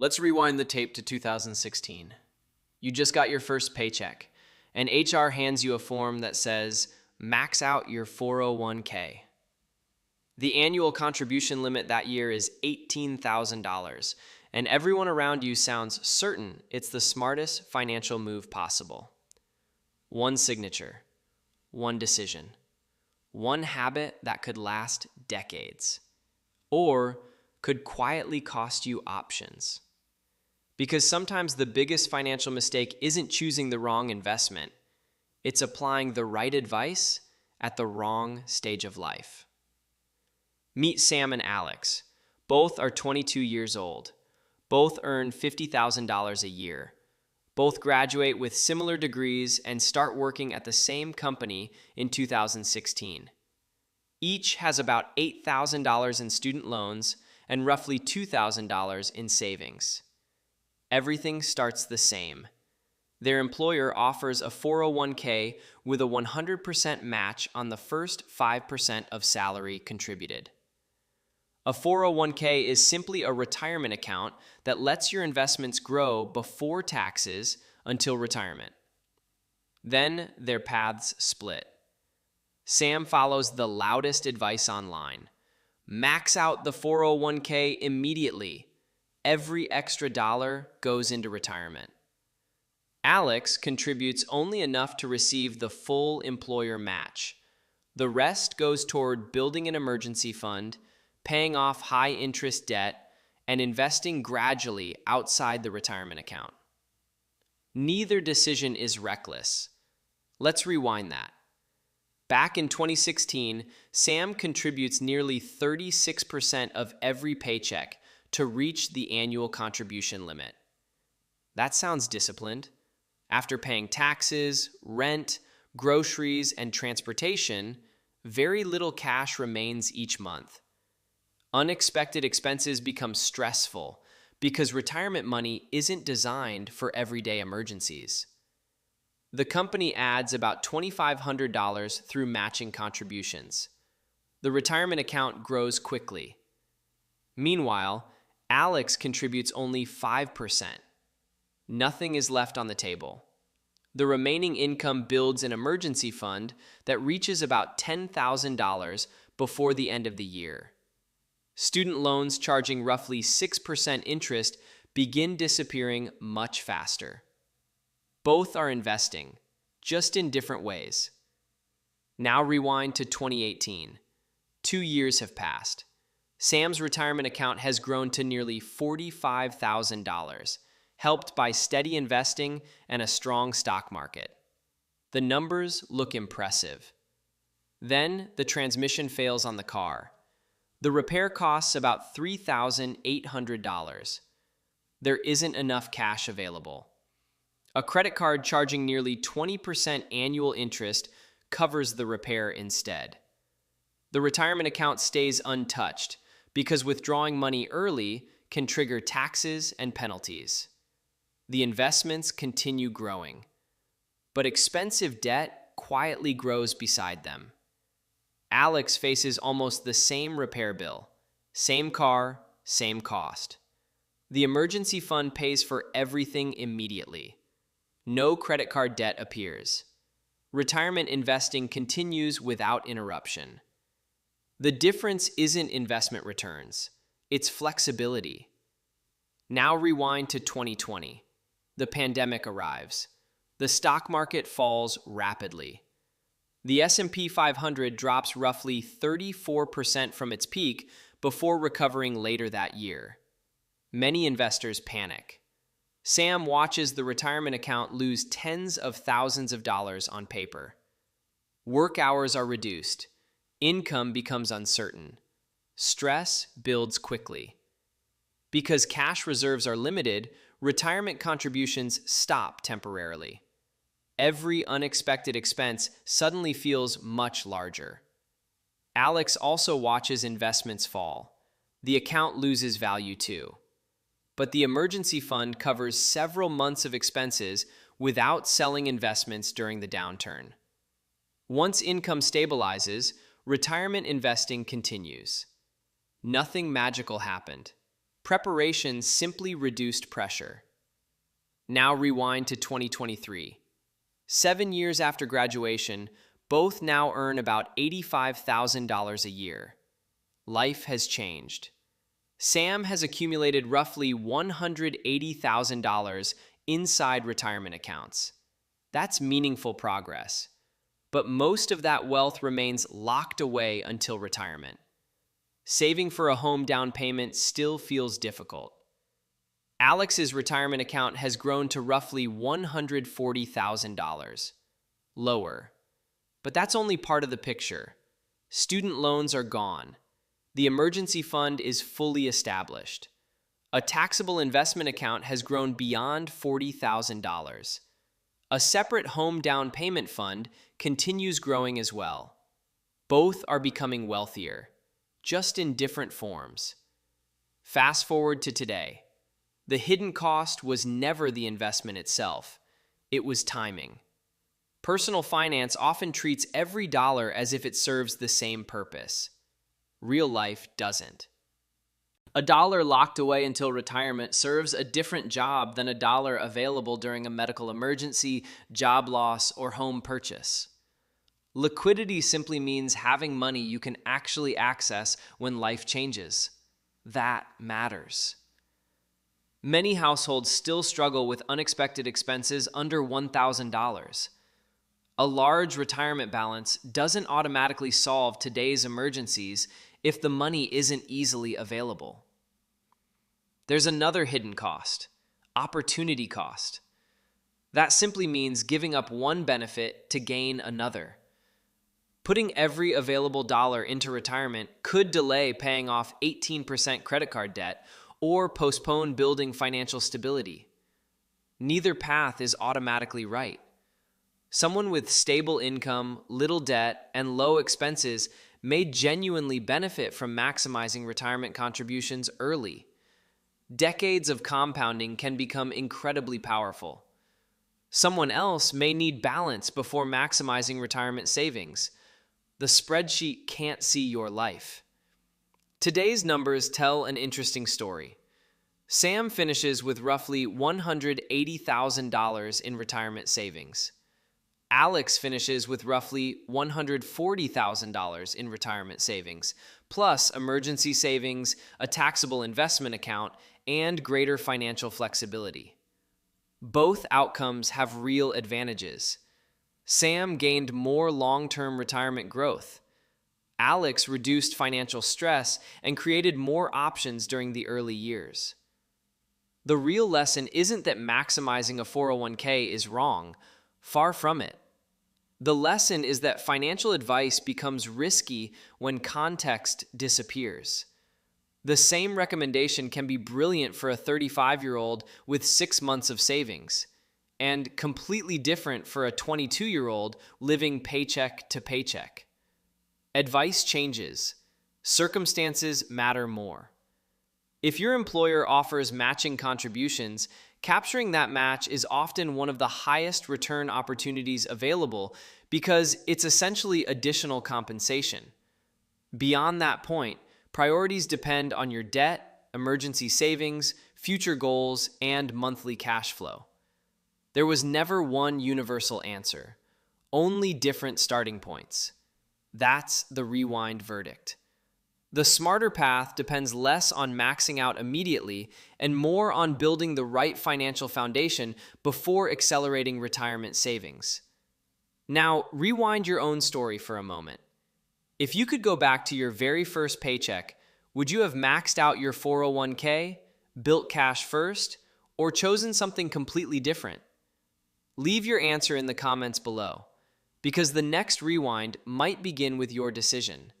Let's rewind the tape to 2016. You just got your first paycheck, and HR hands you a form that says, max out your 401k. The annual contribution limit that year is $18,000, and everyone around you sounds certain it's the smartest financial move possible. One signature, one decision, one habit that could last decades, or could quietly cost you options. Because sometimes the biggest financial mistake isn't choosing the wrong investment, it's applying the right advice at the wrong stage of life. Meet Sam and Alex. Both are 22 years old. Both earn $50,000 a year. Both graduate with similar degrees and start working at the same company in 2016. Each has about $8,000 in student loans and roughly $2,000 in savings. Everything starts the same. Their employer offers a 401k with a 100% match on the first 5% of salary contributed. A 401k is simply a retirement account that lets your investments grow before taxes until retirement. Then their paths split. Sam follows the loudest advice online. Max out the 401k immediately. Every extra dollar goes into retirement. Alex contributes only enough to receive the full employer match. The rest goes toward building an emergency fund, paying off high-interest debt, and investing gradually outside the retirement account. Neither decision is reckless. Let's rewind that. Back in 2016, Sam contributes nearly 36% of every paycheck to reach the annual contribution limit. That sounds disciplined. After paying taxes, rent, groceries, and transportation, very little cash remains each month. Unexpected expenses become stressful because retirement money isn't designed for everyday emergencies. The company adds about $2,500 through matching contributions. The retirement account grows quickly. Meanwhile, Alex contributes only 5%. Nothing is left on the table. The remaining income builds an emergency fund that reaches about $10,000 before the end of the year. Student loans charging roughly 6% interest begin disappearing much faster. Both are investing, just in different ways. Now rewind to 2018. 2 years have passed. Sam's retirement account has grown to nearly $45,000, helped by steady investing and a strong stock market. The numbers look impressive. Then the transmission fails on the car. The repair costs about $3,800. There isn't enough cash available. A credit card charging nearly 20% annual interest covers the repair instead. The retirement account stays untouched because withdrawing money early can trigger taxes and penalties. The investments continue growing, but expensive debt quietly grows beside them. Alex faces almost the same repair bill, same car, same cost. The emergency fund pays for everything immediately. No credit card debt appears. Retirement investing continues without interruption. The difference isn't investment returns, it's flexibility. Now rewind to 2020. The pandemic arrives. The stock market falls rapidly. The S&P 500 drops roughly 34% from its peak before recovering later that year. Many investors panic. Sam watches the retirement account lose tens of thousands of dollars on paper. Work hours are reduced. Income becomes uncertain. Stress builds quickly. Because cash reserves are limited, retirement contributions stop temporarily. Every unexpected expense suddenly feels much larger. Alex also watches investments fall. The account loses value too. But the emergency fund covers several months of expenses without selling investments during the downturn. Once income stabilizes, retirement investing continues. Nothing magical happened. Preparation simply reduced pressure. Now rewind to 2023. 7 years after graduation, both now earn about $85,000 a year. Life has changed. Sam has accumulated roughly $180,000 inside retirement accounts. That's meaningful progress. But most of that wealth remains locked away until retirement. Saving for a home down payment still feels difficult. Alex's retirement account has grown to roughly $140,000. Lower. But that's only part of the picture. Student loans are gone. The emergency fund is fully established. A taxable investment account has grown beyond $40,000. A separate home down payment fund continues growing as well. Both are becoming wealthier, just in different forms. Fast forward to today. The hidden cost was never the investment itself. It was timing. Personal finance often treats every dollar as if it serves the same purpose. Real life doesn't. A dollar locked away until retirement serves a different job than a dollar available during a medical emergency, job loss, or home purchase. Liquidity simply means having money you can actually access when life changes. That matters. Many households still struggle with unexpected expenses under $1,000. A large retirement balance doesn't automatically solve today's emergencies if the money isn't easily available. There's another hidden cost, opportunity cost. That simply means giving up one benefit to gain another. Putting every available dollar into retirement could delay paying off 18% credit card debt or postpone building financial stability. Neither path is automatically right. Someone with stable income, little debt, and low expenses may genuinely benefit from maximizing retirement contributions early. Decades of compounding can become incredibly powerful. Someone else may need balance before maximizing retirement savings. The spreadsheet can't see your life. Today's numbers tell an interesting story. Sam finishes with roughly $180,000 in retirement savings. Alex finishes with roughly $140,000 in retirement savings, plus emergency savings, a taxable investment account, and greater financial flexibility. Both outcomes have real advantages. Sam gained more long-term retirement growth. Alex reduced financial stress and created more options during the early years. The real lesson isn't that maximizing a 401k is wrong. Far from it. The lesson is that financial advice becomes risky when context disappears. The same recommendation can be brilliant for a 35-year-old with 6 months of savings, and completely different for a 22-year-old living paycheck to paycheck. Advice changes. Circumstances matter more. If your employer offers matching contributions, capturing that match is often one of the highest return opportunities available because it's essentially additional compensation. Beyond that point, priorities depend on your debt, emergency savings, future goals, and monthly cash flow. There was never one universal answer, only different starting points. That's the rewind verdict. The smarter path depends less on maxing out immediately and more on building the right financial foundation before accelerating retirement savings. Now, rewind your own story for a moment. If you could go back to your very first paycheck, would you have maxed out your 401k, built cash first, or chosen something completely different? Leave your answer in the comments below, because the next rewind might begin with your decision.